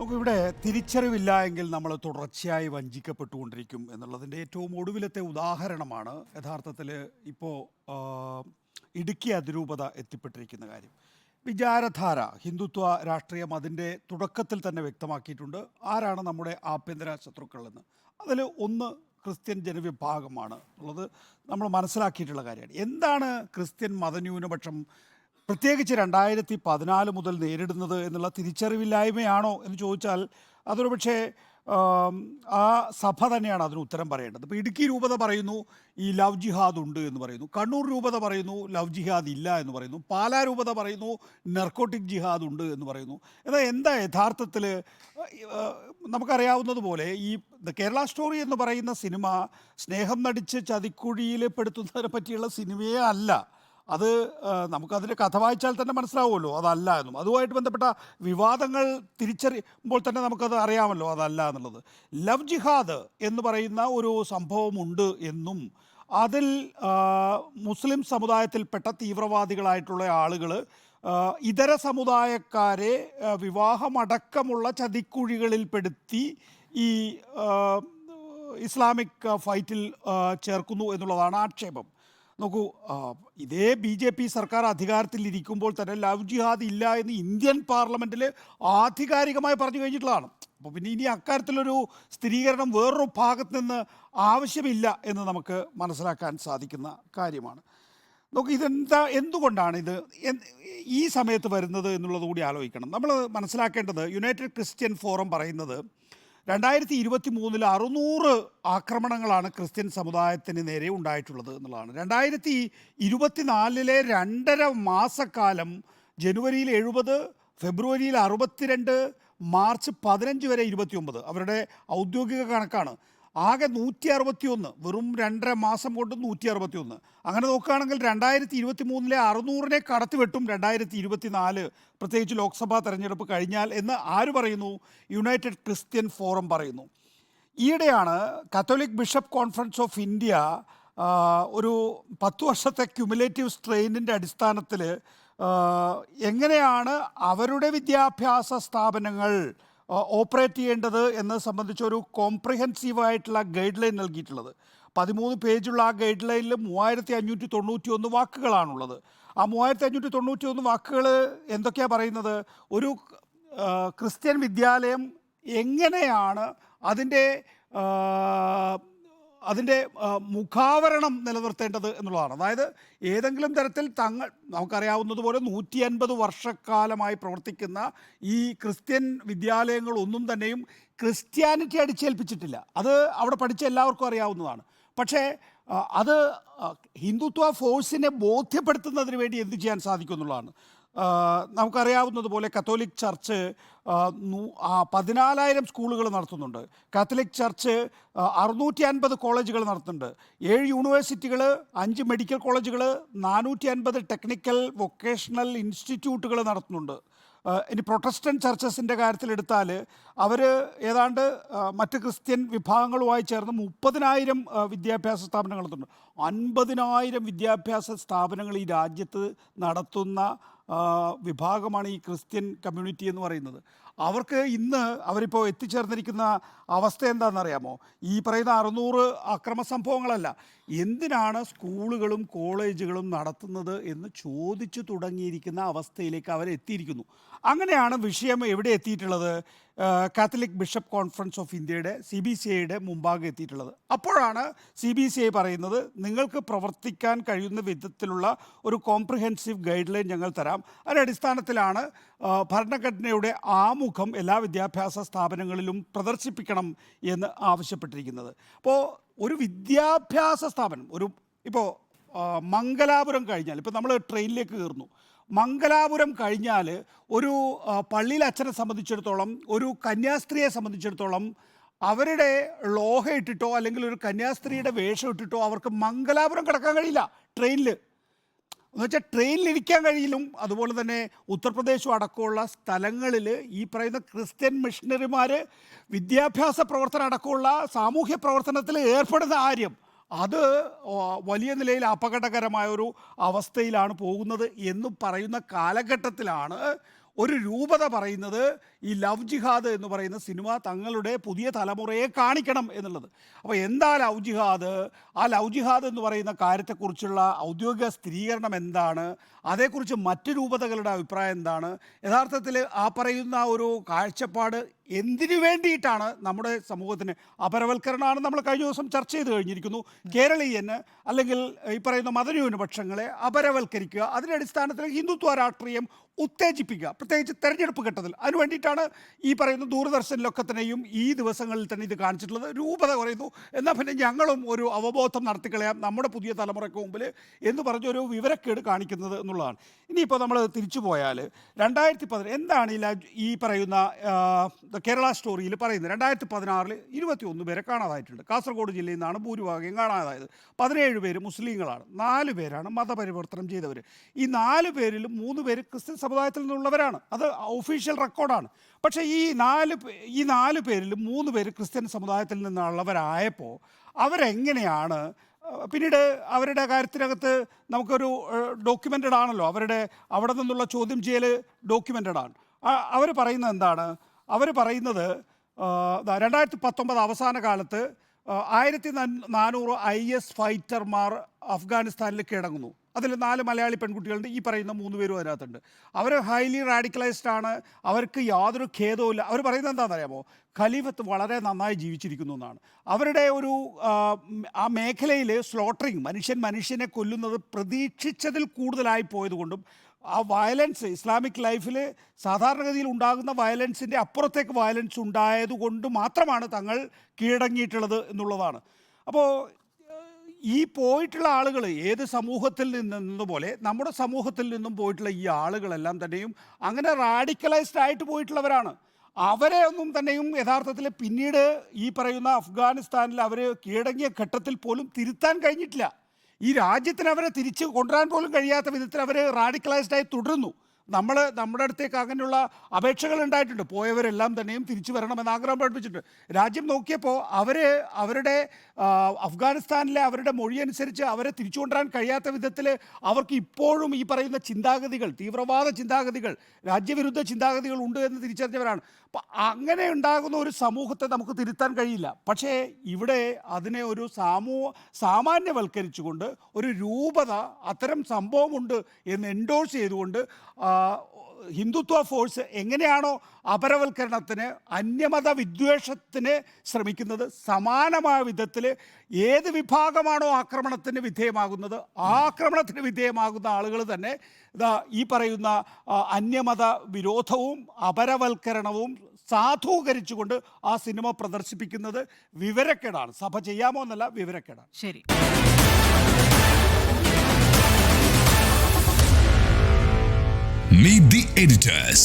നമുക്കിവിടെ തിരിച്ചറിവില്ല എങ്കിൽ നമ്മൾ തുടർച്ചയായി വഞ്ചിക്കപ്പെട്ടുകൊണ്ടിരിക്കും എന്നുള്ളതിൻ്റെ ഏറ്റവും ഒടുവിലത്തെ ഉദാഹരണമാണ് യഥാർത്ഥത്തിൽ ഇപ്പോൾ ഇടുക്കി അതിരൂപത എത്തിപ്പെട്ടിരിക്കുന്ന കാര്യം. വിചാരധാര ഹിന്ദുത്വ രാഷ്ട്രീയം അതിൻ്റെ തുടക്കത്തിൽ തന്നെ വ്യക്തമാക്കിയിട്ടുണ്ട് ആരാണ് നമ്മുടെ ആഭ്യന്തര ശത്രുക്കളെന്ന്. അതിൽ ഒന്ന് ക്രിസ്ത്യൻ ജനവിഭാഗമാണ് എന്നുള്ളത് നമ്മൾ മനസ്സിലാക്കിയിട്ടുള്ള കാര്യമാണ്. എന്താണ് ക്രിസ്ത്യൻ മതന്യൂനപക്ഷം പ്രത്യേകിച്ച് 2014 മുതൽ നേരിടുന്നത് എന്നുള്ള തിരിച്ചറിവില്ലായ്മയാണോ എന്ന് ചോദിച്ചാൽ അതൊരു പക്ഷേ ആ സഭ തന്നെയാണ് അതിന് ഉത്തരം പറയേണ്ടത്. ഇപ്പോൾ ഇടുക്കി രൂപത പറയുന്നു ഈ ലവ് ജിഹാദ് ഉണ്ട് എന്ന് പറയുന്നു, കണ്ണൂർ രൂപത പറയുന്നു ലവ് ജിഹാദ് ഇല്ല എന്ന് പറയുന്നു, പാലാ രൂപത പറയുന്നു നർക്കോട്ടിക് ജിഹാദ് ഉണ്ട് എന്ന് പറയുന്നു. എന്നാൽ എന്താ യഥാർത്ഥത്തിൽ നമുക്കറിയാവുന്നതുപോലെ ഈ കേരള സ്റ്റോറി എന്ന് പറയുന്ന സിനിമ സ്നേഹം നടിച്ച് ചതിക്കുഴിയിൽ പെടുത്തുന്നതിനെ പറ്റിയുള്ള സിനിമയേ അല്ല. അത് നമുക്കതിൻ്റെ കഥ വായിച്ചാൽ തന്നെ മനസ്സിലാവുമല്ലോ അതല്ല എന്നും. അതുമായിട്ട് ബന്ധപ്പെട്ട വിവാദങ്ങൾ തിരിച്ചറിയുമ്പോൾ തന്നെ നമുക്കത് അറിയാമല്ലോ അതല്ല എന്നുള്ളത്. ലവ് ജിഹാദ് എന്ന് പറയുന്ന ഒരു സംഭവമുണ്ട് എന്നും അതിൽ മുസ്ലിം സമുദായത്തിൽപ്പെട്ട തീവ്രവാദികളായിട്ടുള്ള ആളുകൾ ഇതര സമുദായക്കാരെ വിവാഹമടക്കമുള്ള ചതിക്കുഴികളിൽപ്പെടുത്തി ഈ ഇസ്ലാമിക് ഫൈറ്റിൽ ചേർക്കുന്നു എന്നുള്ളതാണ് ആക്ഷേപം. നോക്കൂ, ഇതേ BJP സർക്കാർ അധികാരത്തിലിരിക്കുമ്പോൾ തന്നെ ലവ് ജിഹാദ് ഇല്ല എന്ന് ഇന്ത്യൻ പാർലമെൻറ്റിൽ ആധികാരികമായി പറഞ്ഞു കഴിഞ്ഞിട്ടുള്ളതാണ്. അപ്പോൾ പിന്നെ ഇനി അക്കാര്യത്തിലൊരു സ്ഥിരീകരണം വേറൊരു ഭാഗത്ത് നിന്ന് ആവശ്യമില്ല എന്ന് നമുക്ക് മനസ്സിലാക്കാൻ സാധിക്കുന്ന കാര്യമാണ്. നോക്കൂ, എന്തുകൊണ്ടാണ് ഇത് ഈ സമയത്ത് വരുന്നത് എന്നുള്ളത് കൂടി ആലോചിക്കണം. നമ്മൾ മനസ്സിലാക്കേണ്ടത് യുണൈറ്റഡ് ക്രിസ്ത്യൻ ഫോറം പറയുന്നത് 2023 600 ആക്രമണങ്ങളാണ് ക്രിസ്ത്യൻ സമുദായത്തിന് നേരെ ഉണ്ടായിട്ടുള്ളത് എന്നുള്ളതാണ്. 2024 2.5 മാസക്കാലം ജനുവരിയിൽ 70, ഫെബ്രുവരിയിൽ 62, മാർച്ച് 15 വരെ 29 അവരുടെ ഔദ്യോഗിക കണക്കാണ്. ആകെ 161, വെറും 2.5 മാസം കൊണ്ട് 161. അങ്ങനെ നോക്കുകയാണെങ്കിൽ 2023 600-നെ കടത്തി വെട്ടും 2024 പ്രത്യേകിച്ച് ലോക്സഭാ തെരഞ്ഞെടുപ്പ് കഴിഞ്ഞാൽ എന്ന് ആര് പറയുന്നു? യുണൈറ്റഡ് ക്രിസ്ത്യൻ ഫോറം പറയുന്നു. ഈയിടെയാണ് Catholic Bishop Conference of India ഒരു 10 വർഷത്തെ ക്യുമുലേറ്റീവ് സ്ട്രെയിനിൻ്റെ അടിസ്ഥാനത്തിൽ എങ്ങനെയാണ് അവരുടെ വിദ്യാഭ്യാസ സ്ഥാപനങ്ങൾ ഓപ്പറേറ്റ് ചെയ്യേണ്ടത് എന്നത് സംബന്ധിച്ചൊരു കോംപ്രിഹെൻസീവായിട്ടുള്ള ഗൈഡ് ലൈൻ നൽകിയിട്ടുള്ളത്. 13 പേജുള്ള ആ ഗൈഡ് ലൈനിൽ 3591 വാക്കുകളാണുള്ളത്. ആ 3591 വാക്കുകൾ എന്തൊക്കെയാണ് പറയുന്നത്? ഒരു ക്രിസ്ത്യൻ വിദ്യാലയം എങ്ങനെയാണ് അതിൻ്റെ മുഖാവരണം നിലനിർത്തേണ്ടത് എന്നുള്ളതാണ്. അതായത് ഏതെങ്കിലും തരത്തിൽ നമുക്കറിയാവുന്നതുപോലെ 150 വർഷക്കാലമായി പ്രവർത്തിക്കുന്ന ഈ ക്രിസ്ത്യൻ വിദ്യാലയങ്ങളൊന്നും തന്നെയും ക്രിസ്ത്യാനിറ്റി അടിച്ചേൽപ്പിച്ചിട്ടില്ല. അത് അവിടെ പഠിച്ച എല്ലാവർക്കും അറിയാവുന്നതാണ്. പക്ഷേ അത് ഹിന്ദുത്വ ഫോഴ്സിനെ ബോധ്യപ്പെടുത്തുന്നതിന് വേണ്ടി എന്ത് ചെയ്യാൻ സാധിക്കും എന്നുള്ളതാണ്. നമുക്കറിയാവുന്നതുപോലെ കത്തോലിക് ചർച്ച് 14,000 സ്കൂളുകൾ നടത്തുന്നുണ്ട്. കാത്തലിക് ചർച്ച് 650 കോളേജുകൾ നടത്തുന്നുണ്ട്. 7 യൂണിവേഴ്സിറ്റികൾ, 5 മെഡിക്കൽ കോളേജുകൾ, 450 ടെക്നിക്കൽ വൊക്കേഷണൽ ഇൻസ്റ്റിറ്റ്യൂട്ടുകൾ നടത്തുന്നുണ്ട്. ഇനി പ്രൊട്ടസ്റ്റന്റ് ചർച്ചസിൻ്റെ കാര്യത്തിലെടുത്താൽ അവർ ഏതാണ്ട് മറ്റ് ക്രിസ്ത്യൻ വിഭാഗങ്ങളുമായി ചേർന്ന് 30,000 വിദ്യാഭ്യാസ സ്ഥാപനങ്ങൾ നടത്തുന്നുണ്ട്. 50,000 വിദ്യാഭ്യാസ സ്ഥാപനങ്ങൾ ഈ രാജ്യത്ത് നടത്തുന്ന വിഭാഗമാണ് ഈ ക്രിസ്ത്യൻ കമ്മ്യൂണിറ്റി എന്ന് പറയുന്നത്. അവർക്ക് ഇന്ന് അവരിപ്പോൾ എത്തിച്ചേർന്നിരിക്കുന്ന അവസ്ഥ എന്താണെന്നറിയാമോ? ഈ പറയുന്ന 600 അക്രമ സംഭവങ്ങളല്ല, എന്തിനാണ് സ്കൂളുകളും കോളേജുകളും നടത്തുന്നത് എന്ന് ചോദിച്ചു തുടങ്ങിയിരിക്കുന്ന അവസ്ഥയിലേക്ക് അവരെത്തിയിരിക്കുന്നു. അങ്ങനെയാണ് വിഷയം എവിടെ എത്തിയിട്ടുള്ളത്? കാത്തലിക് ബിഷപ്പ് കോൺഫറൻസ് ഓഫ് ഇന്ത്യയുടെ CBCIയുടെ മുമ്പാകെ എത്തിയിട്ടുള്ളത്. അപ്പോഴാണ് CBCI പറയുന്നത് നിങ്ങൾക്ക് പ്രവർത്തിക്കാൻ കഴിയുന്ന വിധത്തിലുള്ള ഒരു കോംപ്രിഹെൻസീവ് ഗൈഡ് ലൈൻ ഞങ്ങൾ തരാം. അതിൻ്റെ അടിസ്ഥാനത്തിലാണ് ഭരണഘടനയുടെ ആമുഖം എല്ലാ വിദ്യാഭ്യാസ സ്ഥാപനങ്ങളിലും പ്രദർശിപ്പിക്കണം എന്ന് ആവശ്യപ്പെട്ടിരിക്കുന്നത്. അപ്പോൾ ഒരു വിദ്യാഭ്യാസ സ്ഥാപനം ഇപ്പോൾ മംഗലാപുരം കഴിഞ്ഞാൽ, ഇപ്പോൾ നമ്മൾ ട്രെയിനിലേക്ക് കയറുന്നു, മംഗലാപുരം കഴിഞ്ഞാൽ ഒരു പള്ളിയിൽ അച്ഛനെ സംബന്ധിച്ചിടത്തോളം, ഒരു കന്യാസ്ത്രീയെ സംബന്ധിച്ചിടത്തോളം അവരുടെ ലോഹ ഇട്ടിട്ടോ അല്ലെങ്കിൽ ഒരു കന്യാസ്ത്രീയുടെ വേഷം ഇട്ടിട്ടോ അവർക്ക് മംഗലാപുരം കിടക്കാൻ കഴിയില്ല ട്രെയിനിൽ. എന്ന് വെച്ചാൽ ട്രെയിനിലിരിക്കാൻ കഴിയില്ലും. അതുപോലെ തന്നെ ഉത്തർപ്രദേശും അടക്കമുള്ള സ്ഥലങ്ങളിൽ ഈ പറയുന്ന ക്രിസ്ത്യൻ മിഷണറിമാർ വിദ്യാഭ്യാസ പ്രവർത്തനം അടക്കമുള്ള സാമൂഹ്യ പ്രവർത്തനത്തിൽ ഏർപ്പെടുന്ന കാര്യം അത് വലിയ നിലയിൽ അപകടകരമായ ഒരു അവസ്ഥയിലാണ് പോകുന്നത് എന്ന് പറയുന്ന കാലഘട്ടത്തിലാണ് ഒരു രൂപത പറയുന്നത് ഈ ലവ് ജിഹാദ് എന്ന് പറയുന്ന സിനിമ തങ്ങളുടെ പുതിയ തലമുറയെ കാണിക്കണം എന്നുള്ളത്. അപ്പോൾ എന്താ ലവ് ജിഹാദ്, ആ ലവ് ജിഹാദ് എന്ന് പറയുന്ന കാര്യത്തെക്കുറിച്ചുള്ള ഔദ്യോഗിക സ്ഥിരീകരണം എന്താണ്, അതേക്കുറിച്ച് മറ്റ് രൂപതകളുടെ അഭിപ്രായം എന്താണ്, യഥാർത്ഥത്തിൽ ആ പറയുന്ന ഒരു കാഴ്ചപ്പാട് എന്തിനു വേണ്ടിയിട്ടാണ് നമ്മുടെ സമൂഹത്തിന് അപരവൽക്കരണമാണ് നമ്മൾ കഴിഞ്ഞ ദിവസം ചർച്ച ചെയ്ത് കഴിഞ്ഞിരിക്കുന്നു. കേരളീയന് അല്ലെങ്കിൽ ഈ പറയുന്ന മതന്യൂനപക്ഷങ്ങളെ അപരവൽക്കരിക്കുക, അതിൻ്റെ അടിസ്ഥാനത്തിൽ ഹിന്ദുത്വ രാഷ്ട്രീയം ഉത്തേജിപ്പിക്കുക, പ്രത്യേകിച്ച് തെരഞ്ഞെടുപ്പ് ഘട്ടത്തിൽ. അതിനു വേണ്ടിയിട്ടാണ് ഈ പറയുന്ന ദൂരദർശനിലൊക്കെ തന്നെയും ഈ ദിവസങ്ങളിൽ തന്നെ ഇത് കാണിച്ചിട്ടുള്ളത്. രൂപത പറയുന്നു എന്നാൽ പിന്നെ ഞങ്ങളും ഒരു അവബോധം നടത്തിക്കളയാം നമ്മുടെ പുതിയ തലമുറയ്ക്ക് മുമ്പിൽ എന്ന് പറഞ്ഞൊരു വിവരക്കേട് കാണിക്കുന്നത് എന്നുള്ളതാണ്. ഇനിയിപ്പോൾ നമ്മൾ തിരിച്ചു പോയാൽ 2010 എന്താണ് ഈ പറയുന്ന കേരള സ്റ്റോറിയിൽ പറയുന്നത്, 2016 21 പേരെ കാണാതായിട്ടുണ്ട്. കാസർഗോഡ് ജില്ലയിൽ നിന്നാണ് ഭൂരിഭാഗം കാണാതായത്. 17 പേര് മുസ്ലിങ്ങളാണ്, 4 പേരാണ് മതപരിവർത്തനം ചെയ്തവർ. ഈ 4 പേരിലും 3 പേര് ക്രിസ്ത്യൻ സമുദായത്തിൽ നിന്നുള്ളവരാണ്. അത് ഒഫീഷ്യൽ റെക്കോർഡാണ്. പക്ഷേ ഈ 4 പേരിലും 3 പേര് ക്രിസ്ത്യൻ സമുദായത്തിൽ നിന്നുള്ളവരായപ്പോൾ അവരെങ്ങനെയാണ് പിന്നീട് അവരുടെ കാര്യത്തിനകത്ത് നമുക്കൊരു ഡോക്യുമെൻ്റഡ് ആണല്ലോ, അവരുടെ അവിടെ നിന്നുള്ള ചോദ്യം ചെയ്യൽ ഡോക്യുമെൻ്റഡ് ആണ്. അവർ പറയുന്നത് എന്താണ്? അവർ പറയുന്നത് 2019 അവസാന കാലത്ത് 1400 IS ഫൈറ്റർമാർ അഫ്ഗാനിസ്ഥാനിൽ കീഴടങ്ങുന്നു. അതിൽ 4 മലയാളി പെൺകുട്ടികളുണ്ട്, ഈ പറയുന്ന 3 പേരും അതിനകത്തുണ്ട്. അവർ ഹൈലി റാഡിക്കലൈസ്ഡ് ആണ്, അവർക്ക് യാതൊരു ഖേദവും ഇല്ല. അവർ പറയുന്നത് എന്താണെന്നറിയാമോ? ഖലീഫത്ത് വളരെ നന്നായി ജീവിച്ചിരിക്കുന്നു എന്നാണ്. അവരുടെ ഒരു ആ മേഖലയിൽ സ്ലോട്ടറിങ്, മനുഷ്യനെ കൊല്ലുന്നത് പ്രതീക്ഷിച്ചതിൽ കൂടുതലായി പോയതുകൊണ്ടും ആ വയലൻസ് ഇസ്ലാമിക് ലൈഫിൽ സാധാരണഗതിയിൽ ഉണ്ടാകുന്ന വയലൻസിൻ്റെ അപ്പുറത്തേക്ക് വയലൻസ് ഉണ്ടായതുകൊണ്ട് മാത്രമാണ് തങ്ങൾ കീഴടങ്ങിയിട്ടുള്ളത് എന്നുള്ളതാണ്. അപ്പോൾ ഈ പോയിട്ടുള്ള ആളുകൾ ഏത് സമൂഹത്തിൽ നിന്നതുപോലെ നമ്മുടെ സമൂഹത്തിൽ നിന്നും പോയിട്ടുള്ള ഈ ആളുകളെല്ലാം തന്നെയും അങ്ങനെ റാഡിക്കലൈസ്ഡ് ആയിട്ട് പോയിട്ടുള്ളവരാണ്. അവരെ ഒന്നും തന്നെയും യഥാർത്ഥത്തിൽ പിന്നീട് ഈ പറയുന്ന അഫ്ഗാനിസ്ഥാനിൽ അവർ കീഴടങ്ങിയ ഘട്ടത്തിൽ പോലും തിരുത്താൻ കഴിഞ്ഞിട്ടില്ല. ഈ രാജ്യത്തിന് അവരെ തിരിച്ച് കൊണ്ടുവരാൻ പോലും കഴിയാത്ത വിധത്തിൽ അവർ റാഡിക്കലൈസ്ഡായി തുടരുന്നു. നമ്മുടെ അടുത്തേക്ക് അങ്ങനെയുള്ള അപേക്ഷകൾ ഉണ്ടായിട്ടുണ്ട്. പോയവരെല്ലാം തന്നെയും തിരിച്ചു വരണമെന്ന് ആഗ്രഹം പഠിപ്പിച്ചിട്ടുണ്ട്. രാജ്യം നോക്കിയപ്പോൾ അവരുടെ അഫ്ഗാനിസ്ഥാനിലെ അവരുടെ മൊഴി അനുസരിച്ച് അവരെ തിരിച്ചു കൊണ്ടുവരാൻ കഴിയാത്ത വിധത്തിൽ അവർക്ക് ഇപ്പോഴും ഈ പറയുന്ന ചിന്താഗതികൾ, തീവ്രവാദ ചിന്താഗതികൾ, രാജ്യവിരുദ്ധ ചിന്താഗതികൾ ഉണ്ട് എന്ന് തിരിച്ചറിഞ്ഞവരാണ്. അപ്പം അങ്ങനെ ഉണ്ടാകുന്ന ഒരു സമൂഹത്തെ നമുക്ക് തിരുത്താൻ കഴിയില്ല. പക്ഷേ ഇവിടെ അതിനെ ഒരു സാമാന്യവൽക്കരിച്ചുകൊണ്ട് ഒരു രൂപത അത്തരം സംഭവമുണ്ട് എന്ന് എൻഡോഴ്സ് ചെയ്തുകൊണ്ട് ഹിന്ദുത്വ ഫോഴ്സ് എങ്ങനെയാണോ അപരവൽക്കരണത്തിന്, അന്യമത വിദ്വേഷത്തിന് ശ്രമിക്കുന്നത്, സമാനമായ വിധത്തിൽ ഏത് വിഭാഗമാണോ ആക്രമണത്തിന് വിധേയമാകുന്നത് ആ ആക്രമണത്തിന് വിധേയമാകുന്ന ആളുകൾ തന്നെ ഈ പറയുന്ന അന്യമത വിരോധവും അപരവൽക്കരണവും സാധൂകരിച്ചുകൊണ്ട് ആ സിനിമ പ്രദർശിപ്പിക്കുന്നത് വിവരക്കേടാണ്. സഭ ചെയ്യാമോ എന്നല്ല, വിവരക്കേടാണ്. ശരി. Meet the editors.